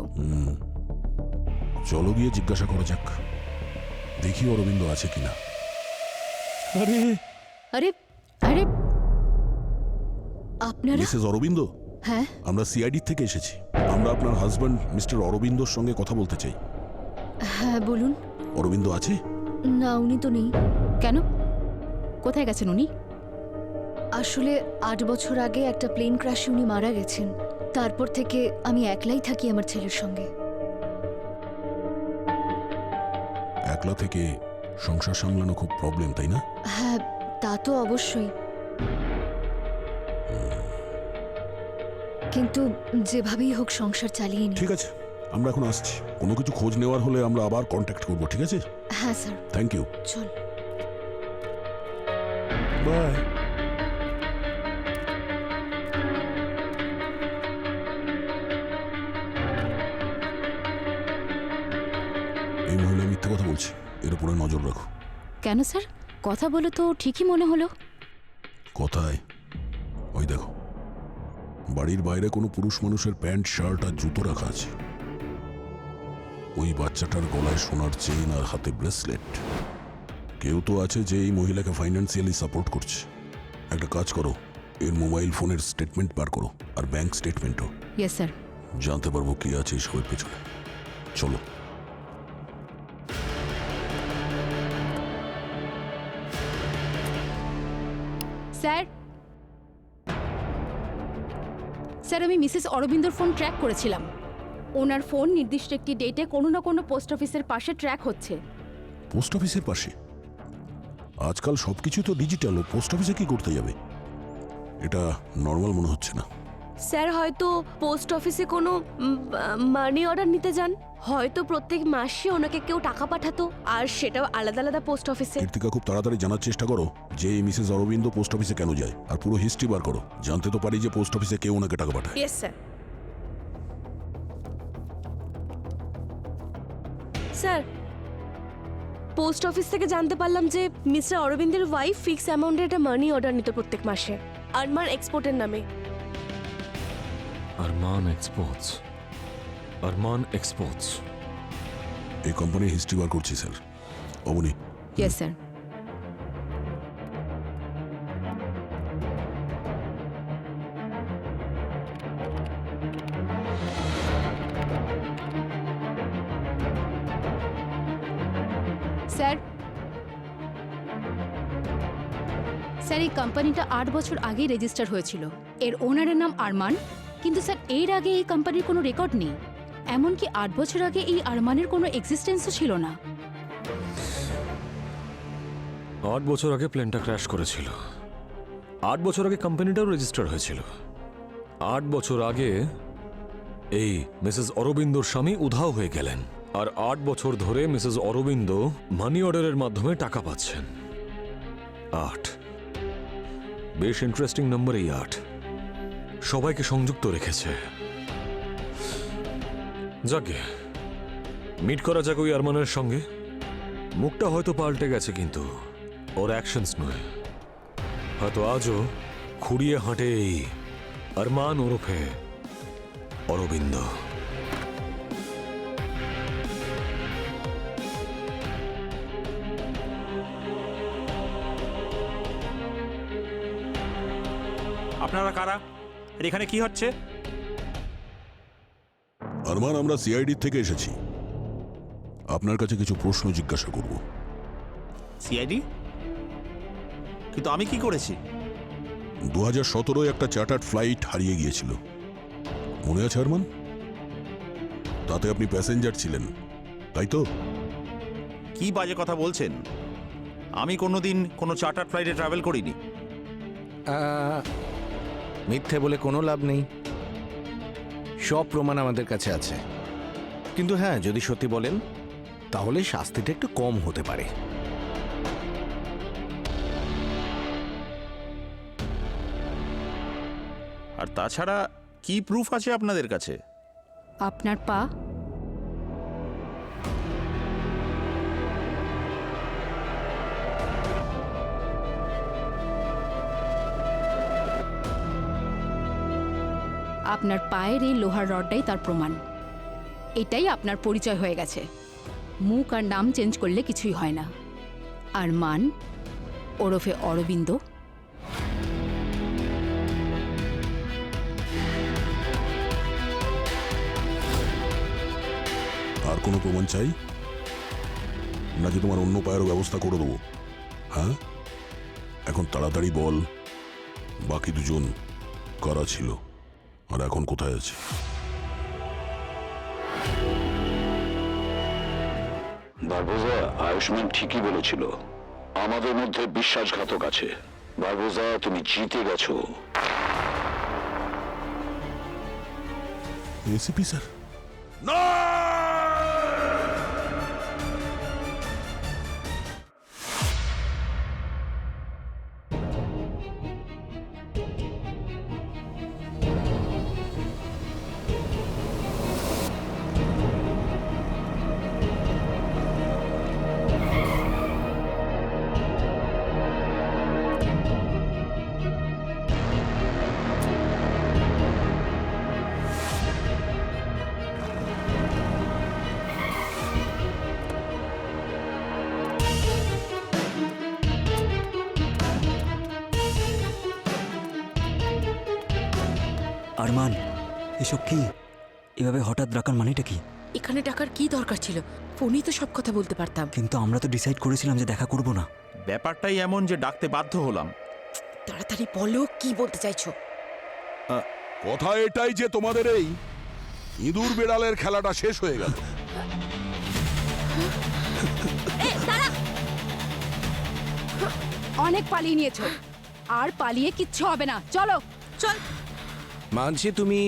চলো গিয়ে জিজ্ঞাসা করা যাক, দেখি অরবিন্দ আছে কিনা। আরে আরে আরে আপনারা? মিসেস অরবিন্দ, হ্যাঁ, আমরা সিআইডি থেকে এসেছি। আমরা আপনার হাজব্যান্ড মিস্টার অরবিন্দর সঙ্গে কথা বলতে চাই। হ্যাঁ বলুন। অরবিন্দ আছে? না, উনি তো নেই। কেন? কোথায় গেছেন উনি? আসলে 8 বছর আগে একটা প্লেন ক্র্যাশে উনি মারা গেছেন। তারপর থেকে আমি একলাই থাকি আমার ছেলের সঙ্গে। একলা থেকে সংসার সামলানো খুব প্রবলেম, তাই না? হ্যাঁ, তা তো অবশ্যই, কিন্তু যেভাবেই হোক সংসার চালিয়ে নি। ঠিক আছে, আমরা এখন আসছি। কোনো কিছু খোঁজ নেওয়ার হলে আমরা আবার কন্ট্যাক্ট করব, ঠিক আছে? হ্যাঁ স্যার। Thank you. চল। বাই। এই মহিলা মিথ্যে কথা বলছে, এর উপরে নজর রাখো। কেন স্যার? কথা বলে তো ঠিকই মনে হলো। কথায় ওই দেখো, বাড়ির বাইরে কোনো পুরুষ মানুষের প্যান্ট, শার্ট আর জুতো রাখা আছে। ওই বাচ্চাটার গলায় সোনার চেইন আর হাতে ব্রেসলেট। কেউ তো আছে যে এই মহিলাকে ফাইন্যান্সিয়ালি সাপোর্ট করছে। একটা কাজ করো, এর মোবাইল ফোনের স্টেটমেন্ট বার করো, আর ব্যাংক স্টেটমেন্টও। Yes sir. জানতে পারবো কি আছে এসবের পেছনে। চলো। স্যার, স্যার, আমি মিসেস অরবিন্দর ফোন ট্র্যাক করেছিলাম। ওনার ফোন নির্দিষ্ট একটি ডেটে কোনো না কোনো পোস্ট অফিসের পাশে ট্র্যাক হচ্ছে। পোস্ট অফিসের পাশে? আজকাল সবকিছু তো ডিজিটাল, ও পোস্ট অফিসে কি করতে যাবে? এটা নর্মাল মনে হচ্ছে না। স্যার হয়তো পোস্ট অফিসে কোনো মানি অর্ডার নিতে যান, হয়তো প্রত্যেক মাসে ওনাকে কেউ টাকা পাঠাতো, আর সেটাও আলাদা আলাদা পোস্ট অফিসে। কীর্তিকা, খুব তাড়াতাড়ি জানার চেষ্টা করো যে মিসেস অরবিন্দ পোস্ট অফিসে কেন যায়, আর পুরো হিস্ট্রি বার করো। জানতে তো পারি যে পোস্ট অফিসে কেউ ওনাকে টাকা পাঠায়। Yes sir. Sir, post office থেকে জানতে পারলাম যে মিস্টার অরবিন্দের ওয়াইফ ফিক্স অ্যামাউন্টের একটা মানি অর্ডার নিত প্রত্যেক মাসে আরমান এক্সপোর্টের নামে। Arman exports, Arman exports. এই কোম্পানির হিস্ট্রি বার করছি sir. Abani, yes sir. Sir, sir এই কোম্পানিটা 8 বছর আগেই রেজিস্টার হয়েছিল। এর ওনারের নাম আরমান, কিন্তু স্যার এর আগে এই কোম্পানির কোনো রেকর্ড নেই। এমনকি 8 বছর আগে এই আরমানের কোনো এক্সিস্টেন্সও ছিল না। 8 বছর আগে প্লেনটা ক্র্যাশ করেছিল। 8 বছর আগে কোম্পানিটাও রেজিস্টার হয়েছিল। 8 বছর আগে এই মিসেস অরবিন্দর স্বামী উধাও হয়ে গেলেন, আর 8 বছর ধরে মিসেস অরবিন্দ মানি অর্ডারের মাধ্যমে টাকা পাচ্ছেন। 8 বেশ ইন্টারেস্টিং নম্বর। এই 8 সবাইকে সংযুক্ত রেখেছে। যাকে মিট করা যাক ওই আরমানের সঙ্গে। মুখটা হয়তো পাল্টে গেছে, কিন্তু ওর অ্যাকশনস নয়। হয়তো আজও খুঁড়িয়ে হাঁটে এই আরমান ওরফে অরবিন্দ। আপনারা কারা? আর এখানে কি হচ্ছে? আরমান, আমরা সিআইডি থেকে এসেছি। আপনার কাছে কিছু প্রশ্ন জিজ্ঞাসা করব। সিআইডি? কিন্তু আমি কি করেছি? 2017 একটা চার্টার্ড ফ্লাইট হারিয়ে গিয়েছিল, মনে আছে আরমান? তাতে আপনি প্যাসেঞ্জার ছিলেন, তাই তো? কি বাজে কথা বলছেন? আমি কোনোদিন কোনো চার্টার ফ্লাইটে ট্রাভেল করিনি। মিথ্যে বলে কোনো লাভ নেই, সব প্রমাণ আমাদের কাছে আছে। কিন্তু হ্যাঁ, যদি সত্যি বলেন তাহলে শাস্তিটা একটু কম হতে পারে। আর তাছাড়া কি প্রুফ আছে আপনাদের কাছে? আপনার পা। আপনার পায়ের এই লোহার রডটাই তার প্রমাণ। এটাই আপনার পরিচয় হয়ে গেছে। মুখ আর নাম চেঞ্জ করলে কিছুই হয় না। আরমান ওরফে অরবিন্দ। আর কোনো প্রমাণ চাই নাকি তোমার অন্য পায়েরও ব্যবস্থা করে দেবো? হ্যাঁ, এখন তাড়াতাড়ি বল, বাকি দুজন কারা ছিল আর এখন কোথায় আছে? বারবোজা, আয়ুষ্মান ঠিকই বলেছিল, আমাদের মধ্যে বিশ্বাসঘাতক আছে। বারবোজা, তুমি জিতে গেছো। এসিপি স্যার, না! আরমান, এসব কি? এভাবে হঠাৎ ডাকার মানেটা কি? এখানে টাকার কি দরকার ছিল? ফোনেই তো সব কথা বলতে পারতাম। কিন্তু আমরা তো ডিসাইড করেছিলাম যে দেখা করব না। ব্যাপারটাই এমন যে ডাকতে বাধ্য হলাম। তাড়াতাড়ি বলো, কি বলতে চাইছো? কথা এটাই যে তোমাদের এই ইঁদুর বেড়ালের খেলাটা শেষ হয়ে গেল। অনেক পালিয়ে নিয়েছো, আর পালিয়ে কিচ্ছু হবে না। চলো চল। মানছি তুমি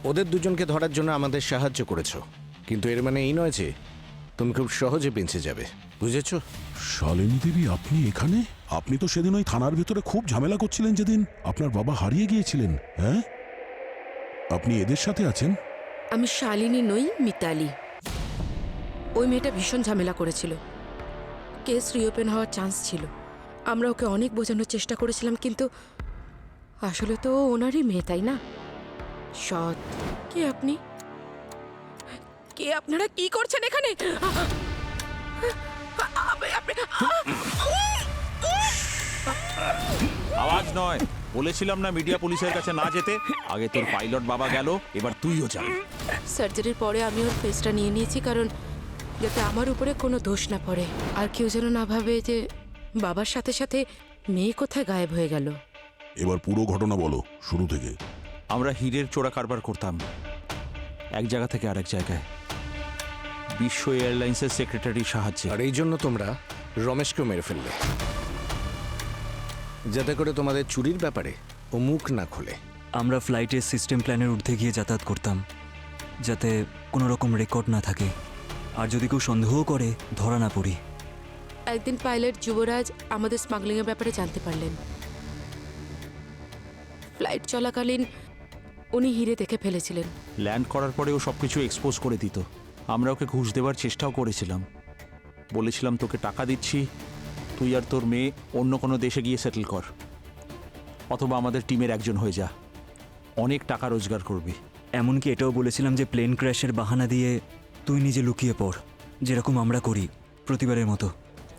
ওদের দুজনকে ধরার জন্য আমাদের সাহায্য করেছো, কিন্তু এর মানে এই নয় যে তুমি খুব সহজে বেঁচে যাবে, বুঝেছো? শালিনী দেবী, আপনি এখানে? আপনি তো সেদিন ওই থানার ভেতরে খুব ঝামেলা করছিলেন যেদিন আপনার বাবা হারিয়ে গিয়েছিলেন। হ্যাঁ, আপনি এদের সাথে আছেন? আমি শালিনী নই, মিতালি। ওই মেয়েটা ভীষণ ঝামেলা করেছিল, কেস রিওপেন হওয়ার চান্স ছিল। আমরা ওকে অনেক বোঝানোর চেষ্টা করেছিলাম, কিন্তু আসলে তো ও ওনারই মেয়ে, তাই না? সৎ। কে আপনি? কে আপনারা? কি করছেন এখানে? আওয়াজ নয়, বলেছিলাম না মিডিয়া পুলিশের কাছে না যেতে। আগে তোর পাইলট বাবা গেল, এবার তুইও যাবি। সার্জারির পরে আমি ওর ফেসটা নিয়ে নিয়েছি, কারণ যাতে আমার উপরে কোনো দোষ না পড়ে, আর কেউ যেন না ভাবে যে বাবার সাথে সাথে মেয়ে কোথায় গায়েব হয়ে গেল। এবার পুরো ঘটনা বলো শুরু থেকে। আমরা হীরের চোরা কারবার করতাম এক জায়গা থেকে আরেক জায়গায়, বিশ্ব এয়ারলাইন্সের সেক্রেটারির সাহায্যে। আর এই জন্য তোমরা রমেশকেও মেরে ফেললে, যাতে করে তোমাদের চুরির ব্যাপারে ও মুখ না খোলে। আমরা ফ্লাইটের সিস্টেম প্ল্যানের ঊর্ধ্বে গিয়ে যাতায়াত করতাম, যাতে কোনো রকম রেকর্ড না থাকে, আর যদি কেউ সন্দেহও করে ধরা না পড়ি। একদিন পাইলট যুবরাজ আমাদের স্মাগলিংয়ের ব্যাপারে জানতে পারলেন। ফ্লাইট চলাকালীন উনি হিরে দেখে ফেলেছিলেন। ল্যান্ড করার পরে ও সব কিছু এক্সপোজ করে দিত। আমরা ওকে ঘুষ দেওয়ার চেষ্টাও করেছিলাম, বলেছিলাম তোকে টাকা দিচ্ছি, তুই আর তোর মেয়ে অন্য কোনো দেশে গিয়ে সেটেল কর, অথবা আমাদের টিমের একজন হয়ে যা, অনেক টাকা রোজগার করবি। এমনকি এটাও বলেছিলাম যে প্লেন ক্র্যাশের বাহানা দিয়ে তুই নিজে লুকিয়ে পড়, যেরকম আমরা করি প্রতিবারের মতো।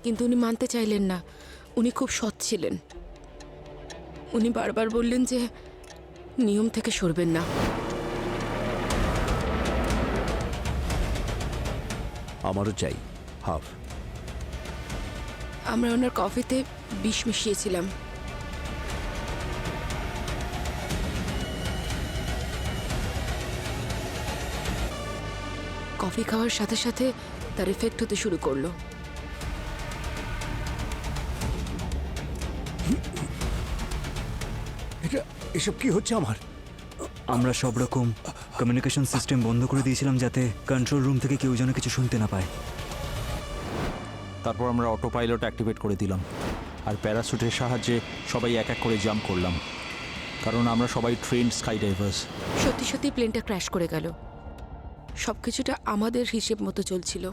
কিন্তু উনি মানতে চাইলেন না। উনি খুব সৎ ছিলেন। উনি বারবার বললেন যে নিয়ম থেকে সরবেন না। আমারও চাই হাফ। আমরা ওনার কফিতে বিষ মিশিয়েছিলাম। কফি খাওয়ার সাথে সাথে তার এফেক্ট হতে শুরু করলো। এসব কি হচ্ছে আমার? আমরা সব রকম কমিউনিকেশন সিস্টেম বন্ধ করে দিয়েছিলাম, যাতে কন্ট্রোল রুম থেকে কেউ যেন কিছু শুনতে না পায়। তারপর আমরা অটো পাইলট অ্যাক্টিভেট করে দিলাম, আর প্যারাশুটের সাহায্যে সবাই এক এক করে জাম্প করলাম, কারণ আমরা সবাই ট্রেন্ড স্কাই ডাইভার্স। সত্যি সত্যি প্লেনটা ক্র্যাশ করে গেল। সব কিছুটা আমাদের হিসেব মতো চলছিল,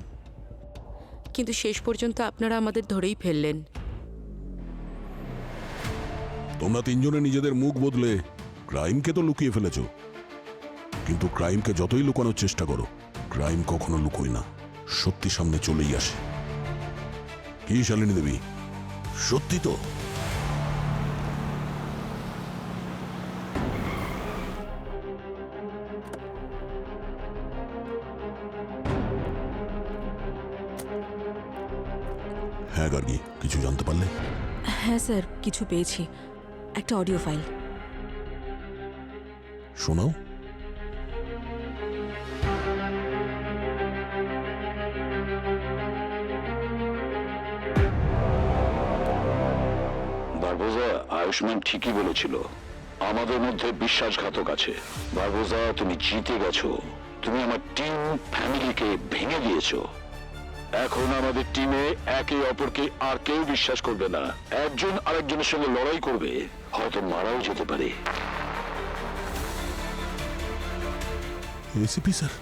কিন্তু শেষ পর্যন্ত আপনারা আমাদের ধরেই ফেললেন। তোমরা তিনজনে নিজেদের মুখ বদলে ক্রাইমকে তো লুকিয়ে ফেলেছ, কিন্তু ক্রাইমকে যতই লুকানোর চেষ্টা করো, ক্রাইম কখনো লুকোয় না, সত্যি সামনে চলেই আসে। কি শালিনী দেবী, সত্যি তো? হ্যাঁ গার্গী, কিছু জানতে পারলে? হ্যাঁ স্যার, কিছু পেয়েছি, একটা অডিও ফাইল। শোনাও। বারবোজা, আয়ুষ্মান ঠিকই বলেছিল, আমাদের মধ্যে বিশ্বাসঘাতক আছে। বারবোজা, তুমি জিতে গেছো, তুমি আমার টিম ফ্যামিলিকে ভেঙে দিয়েছো। এখন আমাদের টিমে একে অপরকে আর কেউ বিশ্বাস করবে না। একজন আরেকজনের সঙ্গে লড়াই করবে, হয়তো মারাও যেতে পারে। এসিপি স্যার,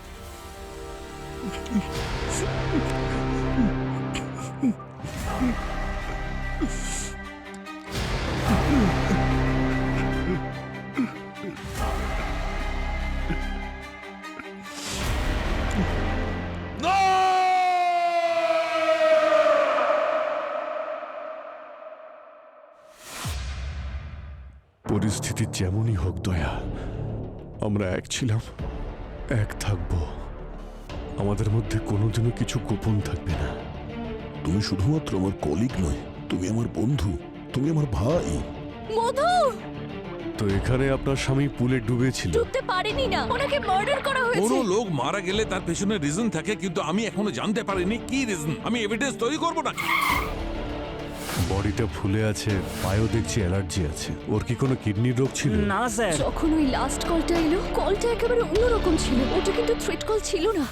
পরিস্থিতি যেমনই হোক দয়া, আমরা এক ছিলাম, এক থাকবো। আমাদের মধ্যে কোনোদিনও কিছু গোপন থাকবে না। তুমি শুধুমাত্র আমার কলিগ নয়, তুমি আমার বন্ধু, তুমি আমার ভাই। মধু! তো এখানে আপনার স্বামী পুলে ডুবেছিল। ডুবতে পারেনি না, ওনাকে মার্ডার করা হয়েছে। কোনো লোক মারা গেলে তার পেছনে রিজন থাকে, কিন্তু আমি এখনো জানতে পারিনি কি রিজন। আমি এভিডেন্স তৈরি করবো না। বডিটা ফুলে আছে, পায়েও দেখছি অ্যালার্জি আছে। ওর কি কোনো কিডনির রোগ ছিল? না স্যার। যখন ওই লাস্ট কলটা এলো, কলটা একেবারে অন্যরকম ছিল। ওটা কিন্তু থ্রেট কল ছিল না।